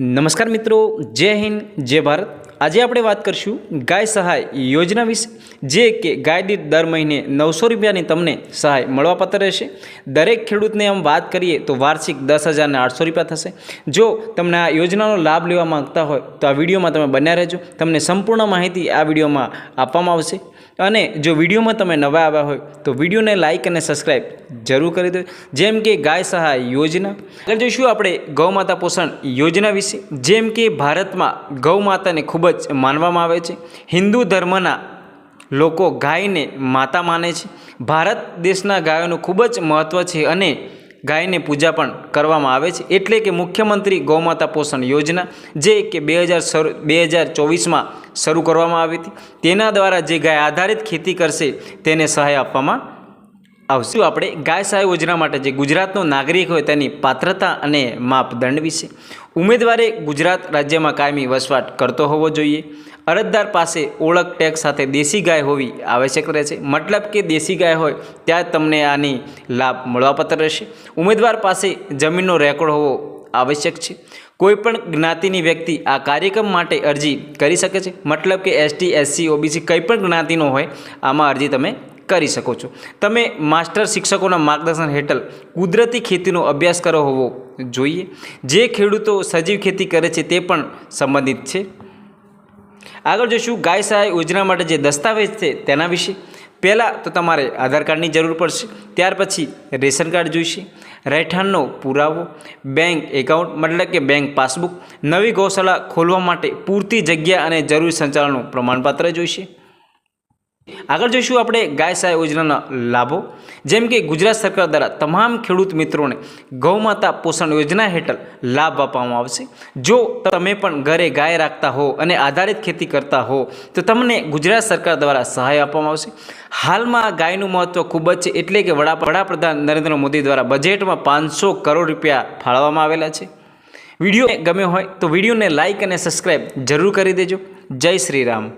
नमस्कार मित्रों, जय हिंद जय भारत। आज आप बात करशू गाय सहाय योजना विषे, जे कि गाय दीठ दर महीने 900 रुपयानी तमने सहाय मळवापात्र रहेशे। दरेक खेडूतने आम बात करिए तो वार्षिक 10,800 रुपया थशे। जो तमने आ योजनानो लाभ लेवा मांगता होय तो आ विडियोमां तमे बन्या रहेजो। तमने संपूर्ण माहिती आ विडियोमां आपवामां आवशे। अने जो विडियो में तमे नवा आव्या होय तो विडियो ने लाइक और सब्सक्राइब जरूर कर दो। जेम के गाय सहाय योजना अगर जोईशुं आपणे गौ माता पोषण योजना विषे। जेम के भारत में गौ माता ने खूब ज मानवामां आवे छे। हिंदू धर्मना लोको गाय ने माता माने छे। भारत देशना गायोनुं खूब ज महत्व छे अने गाय ने पूजा पण करवामां आवे छे। एटले के मुख्यमंत्री गौ माता पोषण योजना जे कि 2024 में शरू करवामां आवी हती, तेना द्वारा जे गाय आधारित खेती करशे तेने सहाय आपवामां आवशे। आपणे गाय सहाय योजना माटे जे गुजरातनो नागरिक होय तेनी पात्रता अने मापदंड विषे। उमेदवारे गुजरात राज्य में कायमी वसवाट करतो होवो जोईए। अरजदार पासे ओळख टेग साथे देशी गाय होवी आवश्यक रहे छे। मतलब के देशी गाय होय त्यां तमने आनी लाभ मळवापात्र रहेशे। उमेदवार पासे जमीननो रेकॉर्ड होवो आवश्यक छे। कोईपण ज्ञातिनी व्यक्ति आ कार्यक्रम माटे अरजी करी शके छे। मतलब के एसटी एससी ओबीसी कईपण ज्ञातिनो होय आमां अरजी तमे करी शको छो। तमे मास्टर शिक्षकोना मार्गदर्शन हेठळ कुदरती खेतीनो अभ्यास करो होवो जोईए। जे खेडूतो सजीव खेती करे छे ते पण संबंधित छे। आगळ जोईशुं गाय सहाय योजना माटे जे दस्तावेज छे तेना विषे। पहला तो तमारे आधार कार्ड की जरूर पड़शे, त्यार पछी रेशन कार्ड जोईशे, રહેઠાણનો પુરાવો, बैंक एकाउंट मतलब के बैंक पासबुक, नवी गौशाला खोलवा माटे पूरती जग्या अने जरूरी संचालनનું प्रमाणपत्र जोईशे। आगळ जोईशुं आपणे गाय सहाय योजनाना लाभो। जेम के गुजरात सरकार द्वारा तमाम खेडूत मित्रोने गौ माता पोषण योजना हेठळ लाभ आपवामां आवशे। जो तमे पण घरे गाय राखता हो अने आधारित खेती करता हो तो तमने गुजरात सरकार द्वारा सहाय आपवामां आवशे। हालमां गायनुं महत्व खूब ज छे, एटले के वडाप्रधान नरेंद्र मोदी द्वारा बजेट में 500 करोड़ रुपया फाळववामां आवेला छे। विडियो गम्यो होय तो विडियोने लाइक और सब्सक्राइब जरूर करी देजो। जय श्री राम।